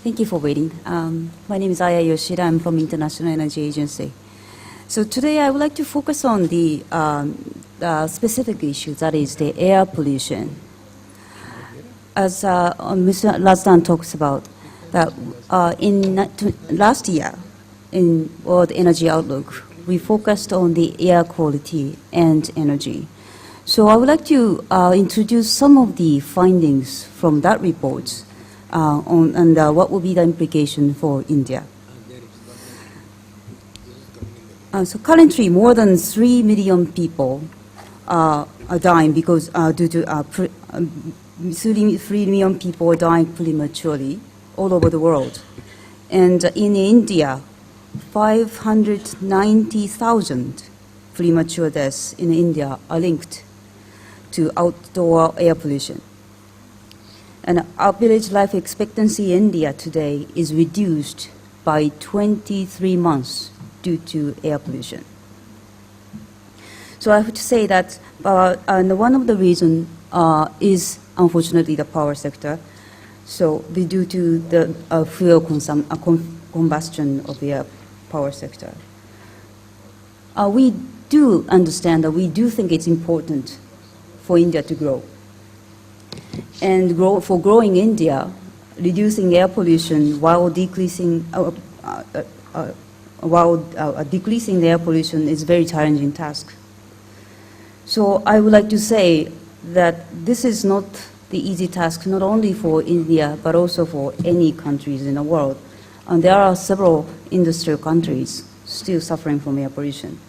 Thank you for waiting. My name is Yoshida. I'm from International Energy Agency. So today I would like to focus on the specific issue, that is the air pollution. As Mr. Lasdan talks about, that last year in World Energy Outlook, we focused on the air quality and energy. So I would like to introduce some of the findings from that report and what will be the implication for India. So currently, more than 3 million people are dying because due to 3 million people are dying prematurely all over the world. And in India, 590,000 premature deaths in India are linked to outdoor air pollution. And average life expectancy in India today is reduced by 23 months due to air pollution. So I have to say that one of the reasons is unfortunately the power sector. So due to the fuel combustion of the power sector. We do understand that we do think it's important for India to grow. And for growing India, reducing air pollution while decreasing the air pollution is a very challenging task. So I would like to say that this is not the easy task, not only for India, but also for any countries in the world. And there are several industrial countries still suffering from air pollution.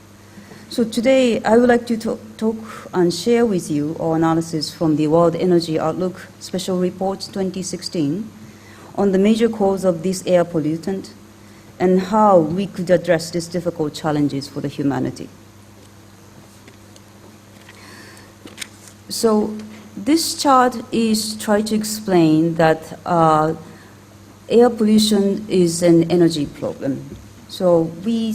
So today, I would like to talk and share with you our analysis from the World Energy Outlook Special Report 2016 on the major cause of this air pollutant and how we could address these difficult challenges for the humanity. So this chart is trying to explain that air pollution is an energy problem. So we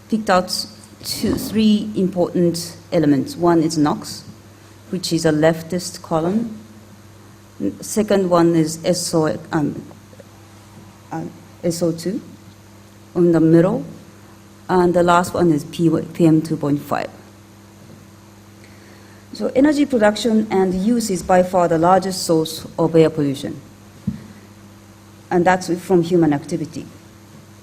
picked out three important elements. One is NOx, which is a leftist column. Second one is SO2 in the middle. And the last one is PM 2.5. So energy production and use is by far the largest source of air pollution. And that's from human activity.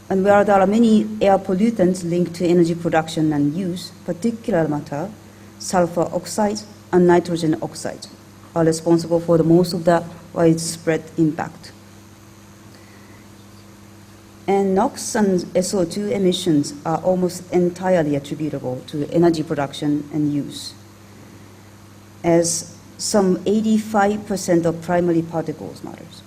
And where there are many air pollutants linked to energy production and use, particulate matter, sulfur oxide, and nitrogen oxide are responsible for the most of the widespread impact. And NOx and SO2 emissions are almost entirely attributable to energy production and use, as some 85% of primary particles matters.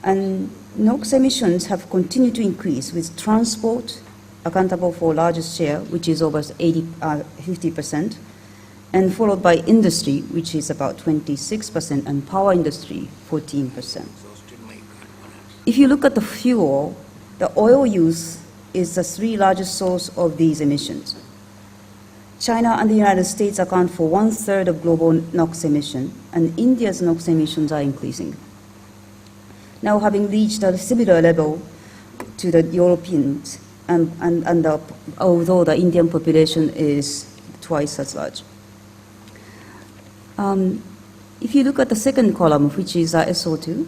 And NOx emissions have continued to increase, with transport accountable for largest share, which is over 50%, and followed by industry, which is about 26%, and power industry, 14%. If you look at the fuel, the oil use is the three largest source of these emissions. China and the United States account for 1/3 of global NOx emission, and India's NOx emissions are increasing. Now having reached a similar level to the Europeans, although the Indian population is twice as large. If you look at the second column, which is SO2,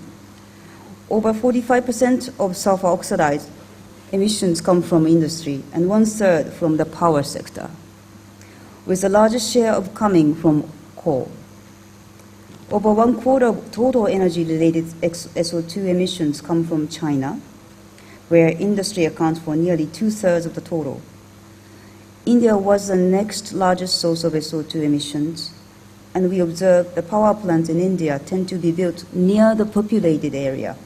over 45% of sulfur oxide emissions come from industry and 1/3 from the power sector, with the largest share of coming from coal. Over 1/4 of total energy-related SO2 emissions come from China, where industry accounts for nearly 2/3 of the total. India was the next largest source of SO2 emissions, and we observe the power plants in India tend to be built near the populated area.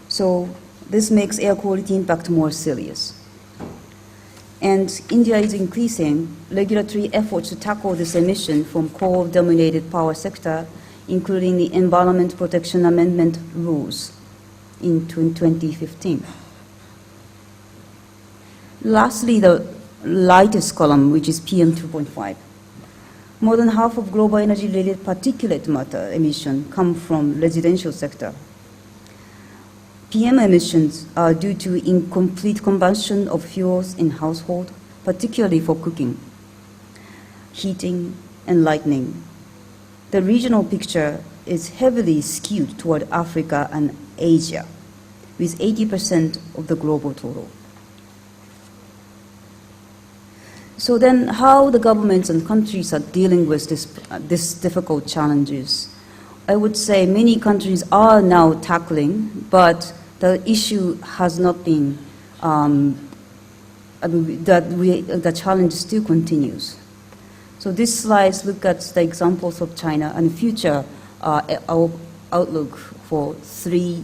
So this makes air quality impact more serious. And India is increasing regulatory efforts to tackle this emission from coal-dominated power sector, including the Environment Protection Amendment rules in 2015. Lastly, the lightest column, which is PM 2.5. More than half of global energy-related particulate matter emission come from residential sector, PM emissions are due to incomplete combustion of fuels in household, particularly for cooking, heating, and lighting. The regional picture is heavily skewed toward Africa and Asia, with 80% of the global total. So then how the governments and countries are dealing with this difficult challenges? I would say many countries are now tackling, but the issue has not been, the challenge still continues. So these slides look at the examples of China and future outlook for 3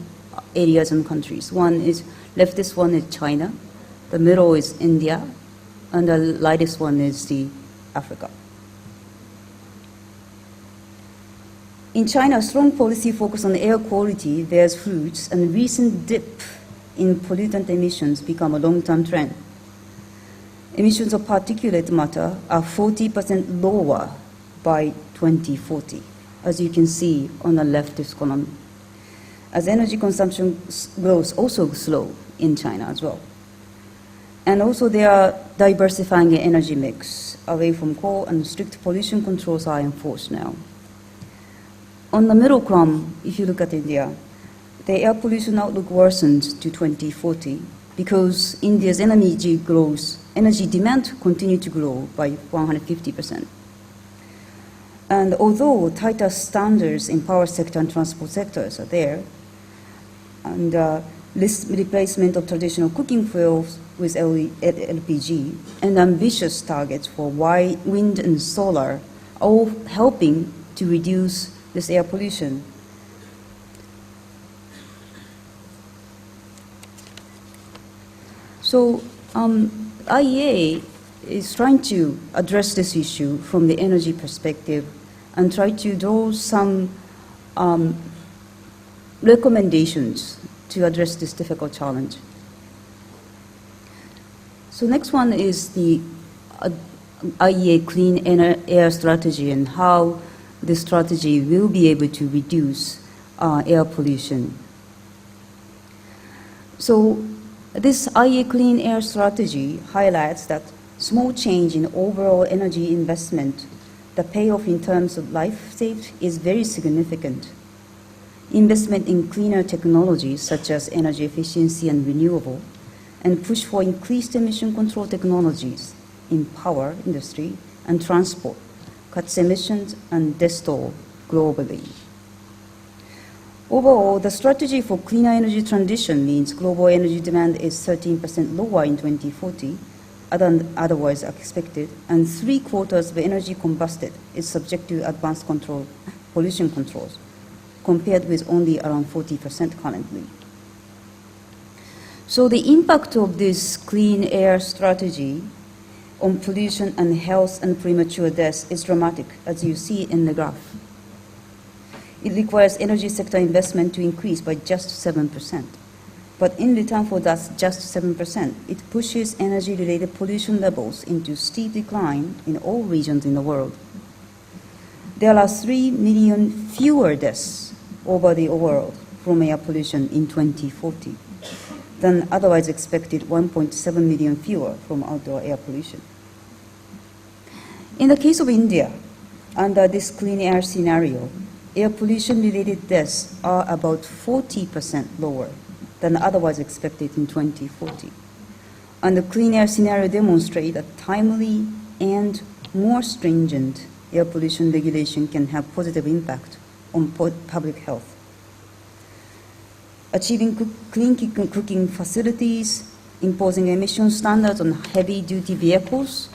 areas and countries. One is, leftist one is China, the middle is India, and the lightest one is the Africa. In China, strong policy focus on air quality bears fruits, and recent dip in pollutant emissions become a long-term trend. Emissions of particulate matter are 40% lower by 2040, as you can see on the leftist column, as energy consumption growth also slow in China as well. And also they are diversifying the energy mix away from coal, and strict pollution controls are enforced now. On the middle column, if you look at India, the air pollution outlook worsened to 2040 because India's energy demand continued to grow by 150%. And although tighter standards in power sector and transport sectors are there, and replacement of traditional cooking fuels with LPG, and ambitious targets for wind and solar, all helping to reduce this air pollution. So IEA is trying to address this issue from the energy perspective and try to draw some recommendations to address this difficult challenge. So next one is the IEA Clean Air Strategy and how this strategy will be able to reduce air pollution. So this IEA Clean Air Strategy highlights that small change in overall energy investment, the payoff in terms of life saved is very significant. Investment in cleaner technologies such as energy efficiency and renewable, and push for increased emission control technologies in power industry and transport, cuts emissions and distort globally. Overall, the strategy for cleaner energy transition means global energy demand is 13% lower in 2040 than otherwise expected, and 3/4 of energy combusted is subject to advanced pollution controls, compared with only around 40% currently. So the impact of this clean air strategy on pollution and health and premature death is dramatic, as you see in the graph. It requires energy sector investment to increase by just 7%. But in return for that just 7%, it pushes energy-related pollution levels into steep decline in all regions in the world. There are 3 million fewer deaths over the world from air pollution in 2040 than otherwise expected 1.7 million fewer from outdoor air pollution. In the case of India, under this clean air scenario, air pollution-related deaths are about 40% lower than otherwise expected in 2040. And the clean air scenario demonstrates that timely and more stringent air pollution regulation can have positive impact on public health. Achieving clean cooking facilities, imposing emission standards on heavy-duty vehicles,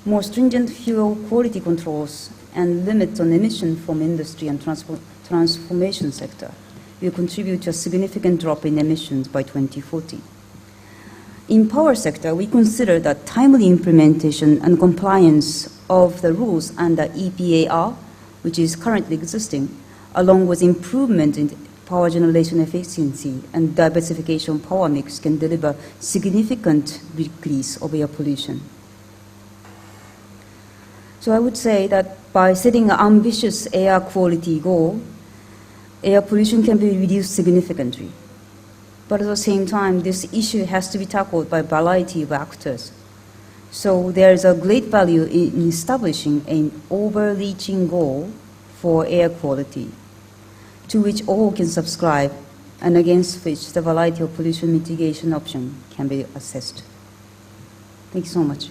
more stringent fuel quality controls, and limits on emission from industry and transformation sector will contribute to a significant drop in emissions by 2040. In power sector, we consider that timely implementation and compliance of the rules under EPAR, which is currently existing, along with improvement in power generation efficiency and diversification power mix can deliver significant decrease of air pollution. So I would say that by setting an ambitious air quality goal, air pollution can be reduced significantly. But at the same time, this issue has to be tackled by a variety of actors. So there is a great value in establishing an overreaching goal for air quality, to which all can subscribe, and against which the variety of pollution mitigation options can be assessed. Thank you so much.